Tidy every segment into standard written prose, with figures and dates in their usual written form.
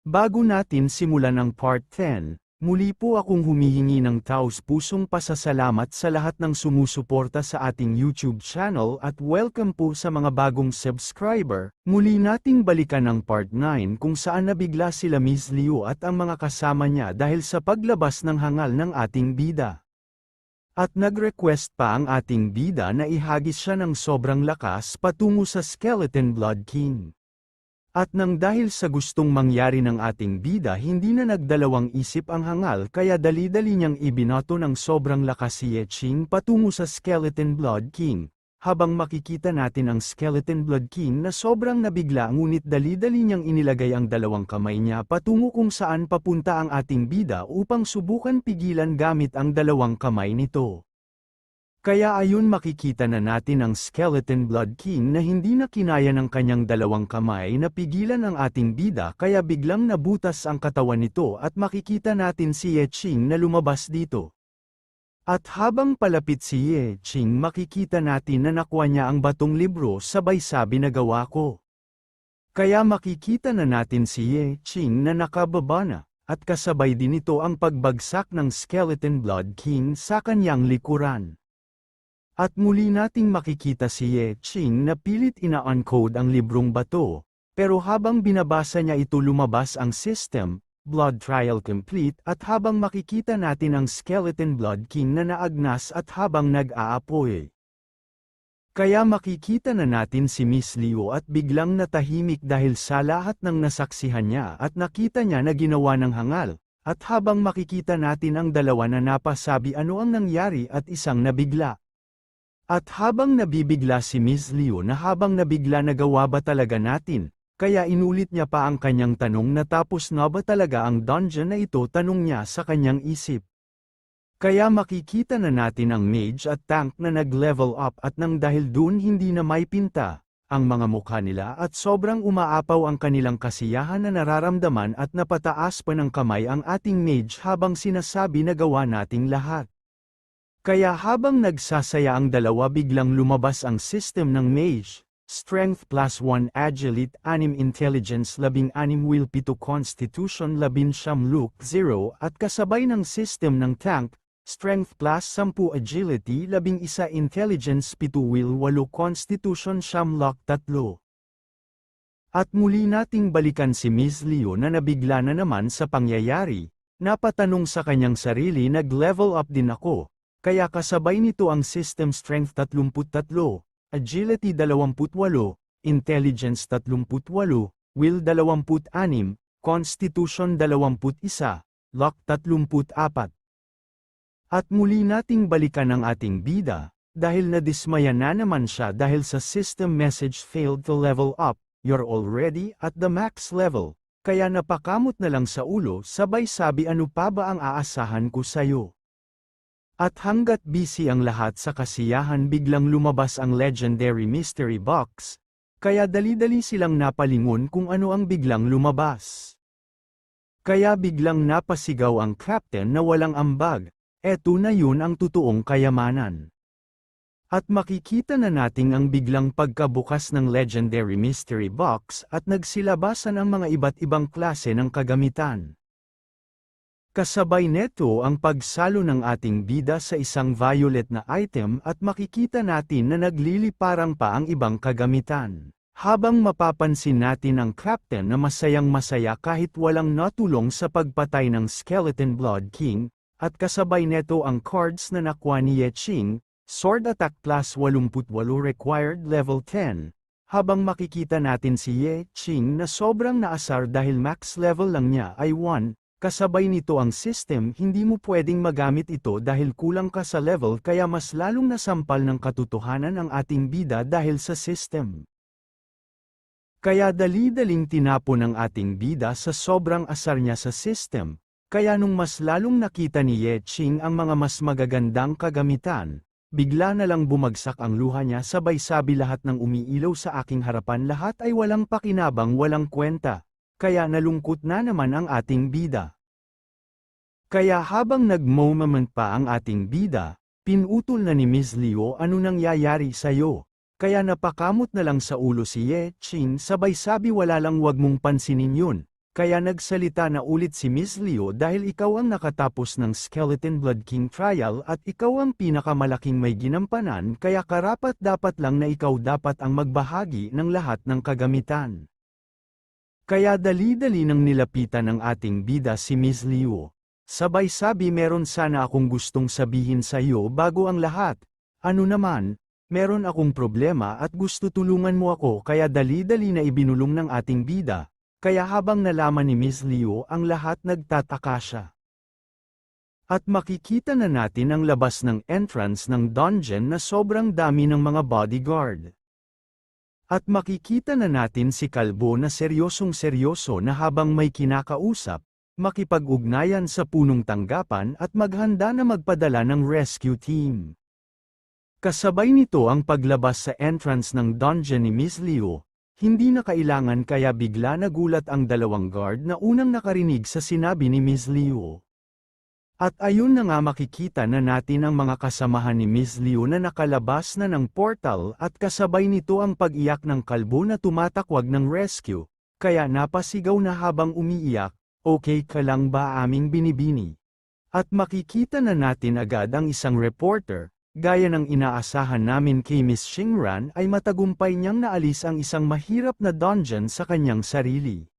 Bago natin simulan ang Part 10, muli po akong humihingi ng taos-pusong pasasalamat sa lahat ng sumusuporta sa ating YouTube channel at welcome po sa mga bagong subscriber. Muli nating balikan ang Part 9 kung saan nabigla sila Miss Liu at ang mga kasama niya dahil sa paglabas ng hangal ng ating bida. At nag-request pa ang ating bida na ihagis siya ng sobrang lakas patungo sa Skeleton Blood King. At nang dahil sa gustong mangyari ng ating bida hindi na nagdalawang isip ang hangal kaya dali-dali niyang ibinato ng sobrang lakas si Ye Qing patungo sa Skeleton Blood King. Habang makikita natin ang Skeleton Blood King na sobrang nabigla ngunit dali-dali niyang inilagay ang dalawang kamay niya patungo kung saan papunta ang ating bida upang subukan pigilan gamit ang dalawang kamay nito. Kaya ayun makikita na natin ang Skeleton Blood King na hindi na kinaya ng kanyang dalawang kamay na pigilan ang ating bida kaya biglang nabutas ang katawan nito at makikita natin si Ye Qing na lumabas dito. At habang palapit si Ye Qing makikita natin na nakuha niya ang batong libro sabay sabi na gawa ko. Kaya makikita na natin si Ye Qing na nakababa na, at kasabay din ito ang pagbagsak ng Skeleton Blood King sa kanyang likuran. At muli nating makikita si Ye Qing na pilit ina-uncode ang librong bato, pero habang binabasa niya ito lumabas ang system, Blood Trial Complete at habang makikita natin ang Skeleton Blood King na naagnas at habang nag-aapoy. Kaya makikita na natin si Miss Liu at biglang natahimik dahil sa lahat ng nasaksihan niya at nakita niya na ginawa ng hangal, at habang makikita natin ang dalawa na napasabi ano ang nangyari at isang nabigla. At habang nabibigla si Miss Liu na habang nabigla nagawa ba talaga natin, kaya inulit niya pa ang kanyang tanong na tapos na ba talaga ang dungeon na ito tanong niya sa kanyang isip. Kaya makikita na natin ang mage at tank na nag-level up at nang dahil dun hindi na may pinta, ang mga mukha nila at sobrang umaapaw ang kanilang kasiyahan na nararamdaman at napataas pa ng kamay ang ating mage habang sinasabi na gawa nating lahat. Kaya habang nagsasaya ang dalawa biglang lumabas ang system ng mage, Strength plus 1 Agility 6 Intelligence 16 Will 7 Constitution 11 Look 0 at kasabay ng system ng tank, Strength plus 10 Agility 11 Intelligence 7 Will 8 Constitution Lock 3. At muli nating balikan si Miss Liu na nabigla na naman sa pangyayari, napatanong sa kanyang sarili nag-level up din ako. Kaya kasabay nito ang System Strength 33, Agility 28, Intelligence 38, Will 26, Constitution 21, Luck 34. At muli nating balikan ang ating bida, dahil nadismaya na naman siya dahil sa system message failed to level up, you're already at the max level, kaya napakamot na lang sa ulo sabay sabi ano pa ba ang aasahan ko sayo. At hanggat busy ang lahat sa kasiyahan biglang lumabas ang Legendary Mystery Box, kaya dali-dali silang napalingon kung ano ang biglang lumabas. Kaya biglang napasigaw ang captain na walang ambag, eto na yun ang totoong kayamanan. At makikita na nating ang biglang pagkabukas ng Legendary Mystery Box at nagsilabasan ang mga iba't ibang klase ng kagamitan. Kasabay neto ang pagsalo ng ating bida sa isang violet na item at makikita natin na nagliliparang pa ang ibang kagamitan. Habang mapapansin natin ang captain na masayang-masaya kahit walang natulong sa pagpatay ng Skeleton Blood King, at kasabay neto ang cards na nakuha ni Ye Qing, Sword Attack plus 88 required level 10, habang makikita natin si Ye Qing na sobrang naasar dahil max level lang niya ay 1, kasabay nito ang system hindi mo pwedeng magamit ito dahil kulang ka sa level kaya mas lalong nasampal ng katotohanan ang ating bida dahil sa system. Kaya dali-daling tinapon ng ating bida sa sobrang asar niya sa system, kaya nung mas lalong nakita ni Ye Qing ang mga mas magagandang kagamitan, bigla na lang bumagsak ang luha niya sabay sabi lahat ng umiilaw sa aking harapan lahat ay walang pakinabang walang kwenta. Kaya nalungkot na naman ang ating bida. Kaya habang nag-moment pa ang ating bida, pinutol na ni Miss Liu ano nangyayari sa'yo. Kaya napakamot na lang sa ulo si Ye Qing sabay sabi wala lang wag mong pansinin yun. kaya nagsalita na ulit si Miss Leo dahil ikaw ang nakatapos ng Skeleton Blood King trial at ikaw ang pinakamalaking may ginampanan kaya karapat-dapat lang na ikaw dapat ang magbahagi ng lahat ng kagamitan. Kaya dali-dali nang nilapitan ng ating bida si Miss Leo. Sabay sabi meron sana akong gustong sabihin sa iyo bago ang lahat. Ano naman, meron akong problema at gusto tulungan mo ako kaya dali-dali na ibinulong ng ating bida. Kaya habang nalaman ni Miss Leo ang lahat nagtataka siya. At makikita na natin ang labas ng entrance ng dungeon na sobrang dami ng mga bodyguard. At makikita na natin si Kalbo na seryosong-seryoso na habang may kinakausap, makipag-ugnayan sa punong tanggapan at maghanda na magpadala ng rescue team. Kasabay nito ang paglabas sa entrance ng dungeon ni Miss Leo. Hindi na kailangan kaya bigla nagulat ang dalawang guard na unang nakarinig sa sinabi ni Miss Leo. At ayun na nga makikita na natin ang mga kasamahan ni Miss Leo na nakalabas na ng portal at kasabay nito ang pag-iyak ng kalbo na tumatakwag ng rescue, kaya napasigaw na habang umiiyak, "Okay ka lang ba aming binibini?" At makikita na natin agad ang isang reporter. Gaya ng inaasahan namin kay Miss Shinran ay matagumpay niyang naalis ang isang mahirap na dungeon sa kanyang sarili.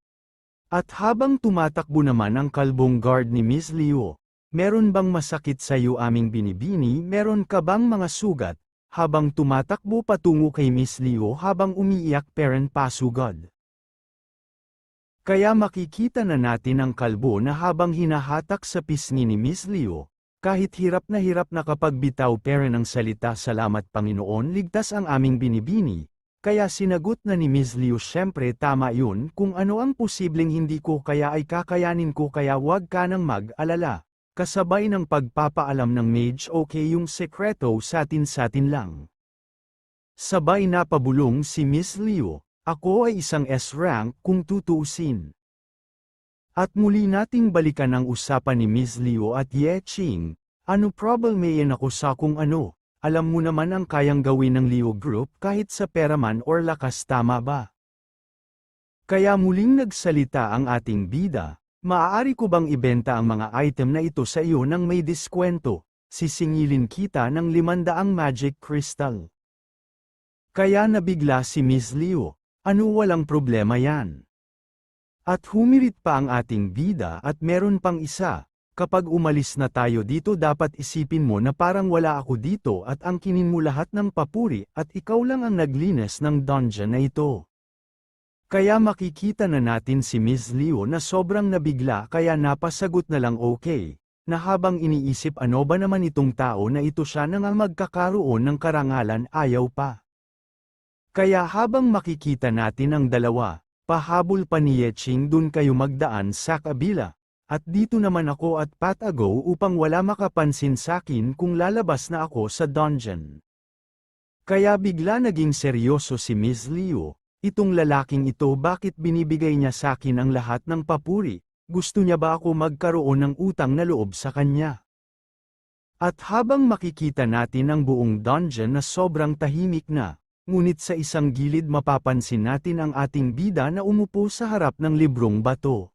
At habang tumatakbo naman ang kalbong guard ni Miss Leo, meron bang masakit sa iyo aming binibini? Meron ka bang mga sugat? Habang tumatakbo patungo kay Miss Leo habang umiiyak parent pasugod. Kaya makikita na natin ang kalbo na habang hinahatak sa pisngi ni Miss Leo, kahit hirap na kapag bitaw pero ng salita salamat Panginoon ligtas ang aming binibini, kaya sinagot na ni Miss Leo syempre tama yun kung ano ang posibleng hindi ko kaya ay kakayanin ko kaya wag ka nang mag-alala, kasabay ng pagpapaalam ng mage okay yung sekreto satin lang. Sabay na pabulong si Miss Leo, ako ay isang S-rank kung tutuusin. At muli nating balikan ang usapan ni Miss Leo at Ye Ching, ano problemayin ako sa kung ano, alam mo naman ang kayang gawin ng Leo Group kahit sa pera man or lakas tama ba? Kaya muling nagsalita ang ating bida, maaari ko bang ibenta ang mga item na ito sa iyo nang may diskwento, sisingilin kita ng 500 magic crystal. Kaya nabigla si Miss Leo, ano walang problema yan. At humirit pa ang ating bida at meron pang isa, kapag umalis na tayo dito dapat isipin mo na parang wala ako dito at angkinin mo lahat ng papuri at ikaw lang ang naglinis ng dungeon na ito. Kaya makikita na natin si Miss Leo na sobrang nabigla kaya napasagot na lang okay, na habang iniisip ano ba naman itong tao na ito siya nang magkakaroon ng karangalan ayaw pa. Kaya habang makikita natin ang dalawa, pahabol pa ni Yeching dun kayo magdaan sa kabila, at dito naman ako at patago upang wala makapansin sakin kung lalabas na ako sa dungeon. Kaya bigla naging seryoso si Miss Leo, itong lalaking ito bakit binibigay niya sakin ang lahat ng papuri, gusto niya ba ako magkaroon ng utang na loob sa kanya? At habang makikita natin ang buong dungeon na sobrang tahimik na, ngunit sa isang gilid mapapansin natin ang ating bida na umupo sa harap ng librong bato.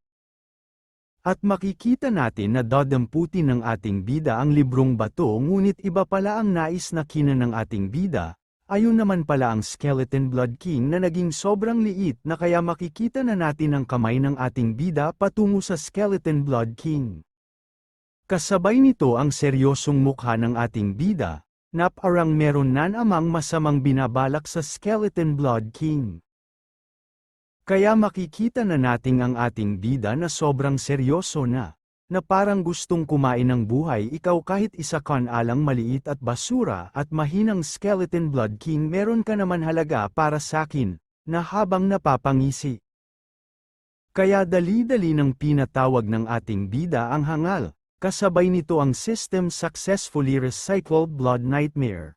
At makikita natin na dadamputin ng ating bida ang librong bato ngunit iba pala ang nais na kina ng ating bida, ayun naman pala ang Skeleton Blood King na naging sobrang liit na kaya makikita na natin ang kamay ng ating bida patungo sa Skeleton Blood King. Kasabay nito ang seryosong mukha ng ating bida, na parang meron nan amang masamang binabalak sa Skeleton Blood King. Kaya makikita na nating ang ating bida na sobrang seryoso na parang gustong kumain ng buhay ikaw kahit isa kan alang maliit at basura at mahinang Skeleton Blood King meron ka naman halaga para sakin, na habang napapangisi. Kaya dali-dali nang pinatawag ng ating bida ang hangal. Kasabay nito ang system successfully recycled blood nightmare.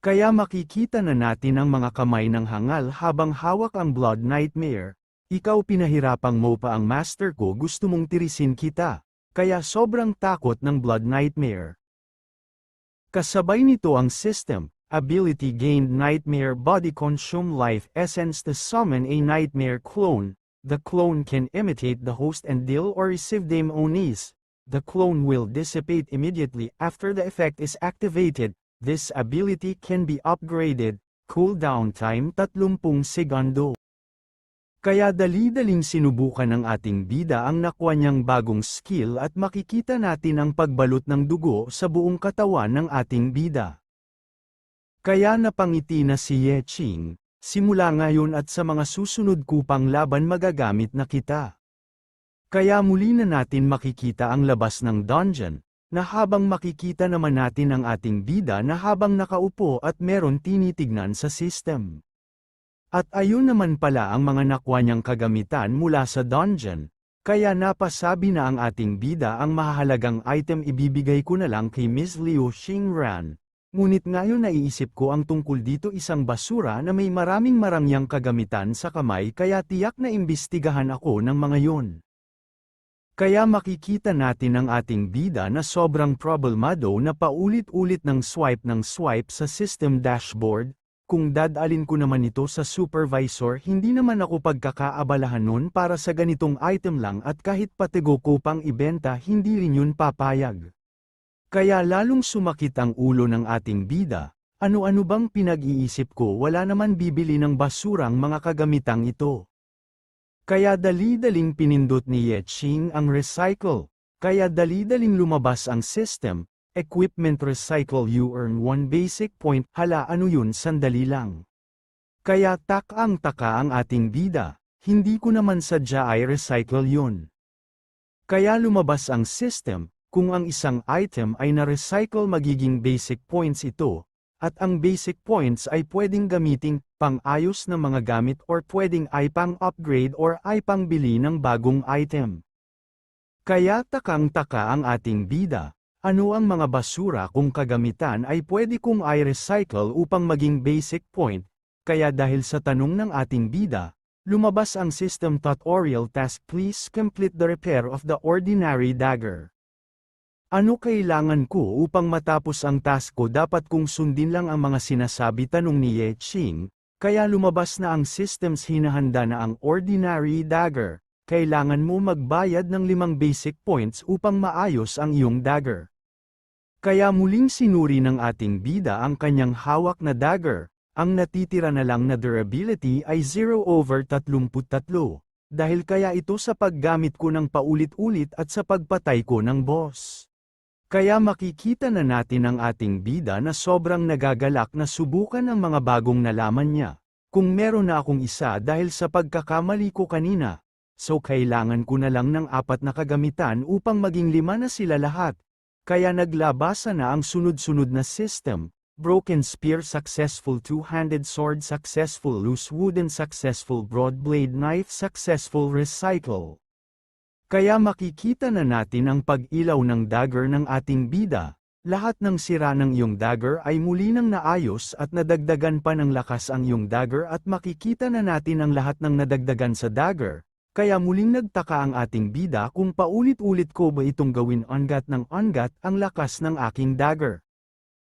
Kaya makikita na natin ang mga kamay ng hangal habang hawak ang blood nightmare. Ikaw pinahirapang mo pa ang master ko gusto mong tirisin kita, kaya sobrang takot ng blood nightmare. Kasabay nito ang system, ability gained nightmare body consume life essence to summon a nightmare clone. The clone can imitate the host and deal or receive demonies. The clone will dissipate immediately after the effect is activated. This ability can be upgraded. Cooldown time 30 segundo. Kaya dali-daling sinubukan ng ating bida ang nakuha niyang bagong skill at makikita natin ang pagbalot ng dugo sa buong katawan ng ating bida. Kaya napangiti na si Ye Qing. Simula ngayon at sa mga susunod ko pang laban magagamit na kita. Kaya muli na natin makikita ang labas ng dungeon, na habang makikita naman natin ang ating bida na habang nakaupo at meron tinitignan sa system. At ayun naman pala ang mga nakuha niyang kagamitan mula sa dungeon, kaya napasabi na ang ating bida ang mahahalagang item ibibigay ko na lang kay Ms. Liu Xingran. Ngunit ngayon naiisip ko ang tungkol dito isang basura na may maraming marangyang kagamitan sa kamay kaya tiyak na imbestigahan ako ng mga yon. Kaya makikita natin ang ating bida na sobrang problemado na paulit-ulit ng swipe sa system dashboard. Kung dadalin ko naman ito sa supervisor hindi naman ako pagkakaabalahan nun para sa ganitong item lang at kahit patigo ko pang ibenta hindi rin yun papayag. Kaya lalong sumakit ang ulo ng ating bida, ano-ano bang pinag-iisip ko wala naman bibili ng basurang mga kagamitang ito. Kaya dali-daling pinindot ni Ye Qing ang recycle, kaya dali-daling lumabas ang system, equipment recycle you earn 1 basic point, hala ano yun sandali lang. Kaya taka ang ating bida, hindi ko naman sadya ay recycle yun. Kaya lumabas ang system, kung ang isang item ay na-recycle magiging basic points ito, at ang basic points ay pwedeng gamiting pang-ayos ng mga gamit or pwedeng ay pang-upgrade or ay pang-bili ng bagong item. Kaya takang-taka ang ating bida, ano ang mga basura kung kagamitan ay pwede kong i-recycle upang maging basic point, kaya dahil sa tanong ng ating bida, lumabas ang system tutorial task please complete the repair of the ordinary dagger. Ano kailangan ko upang matapos ang task ko dapat kong sundin lang ang mga sinasabi tanong ni Ye Qing, kaya lumabas na ang systems hinahanda na ang ordinary dagger, kailangan mo magbayad ng 5 basic points upang maayos ang iyong dagger. Kaya muling sinuri ng ating bida ang kanyang hawak na dagger, ang natitira na lang na durability ay 0/33, dahil kaya ito sa paggamit ko ng paulit-ulit at sa pagpatay ko ng boss. Kaya makikita na natin ang ating bida na sobrang nagagalak na subukan ang mga bagong nalaman niya. Kung meron na akong isa dahil sa pagkakamali ko kanina, so kailangan ko na lang ng 4 na kagamitan upang maging 5 na sila lahat. Kaya naglabasa na ang sunod-sunod na system, broken spear successful two-handed sword successful loose wooden successful broad blade knife successful recycle. Kaya makikita na natin ang pag-ilaw ng dagger ng ating bida, lahat ng sira ng iyong dagger ay muli nang naayos at nadagdagan pa ng lakas ang iyong dagger at makikita na natin ang lahat ng nadagdagan sa dagger, kaya muling nagtaka ang ating bida kung paulit-ulit ko ba itong gawin ongat ng ongat ang lakas ng aking dagger.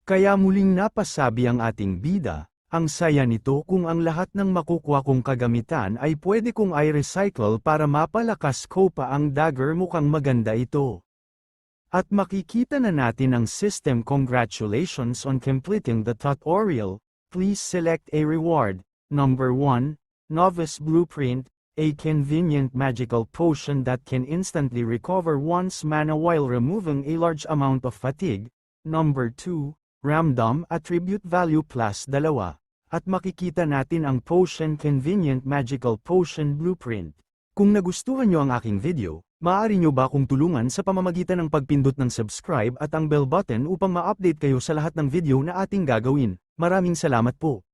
Kaya muling napasabi ang ating bida, ang saya nito kung ang lahat ng makukuha kong kagamitan ay pwede kong i-recycle para mapalakas ko pa ang dagger mukhang maganda ito. At makikita na natin ang system congratulations on completing the tutorial, please select a reward, number 1, Novice Blueprint, a convenient magical potion that can instantly recover one's mana while removing a large amount of fatigue, number 2, Random Attribute Value plus 2. At makikita natin ang Potion Convenient Magical Potion Blueprint. Kung nagustuhan nyo ang aking video, maaari nyo ba akong tulungan sa pamamagitan ng pagpindot ng subscribe at ang bell button upang ma-update kayo sa lahat ng video na ating gagawin. Maraming salamat po.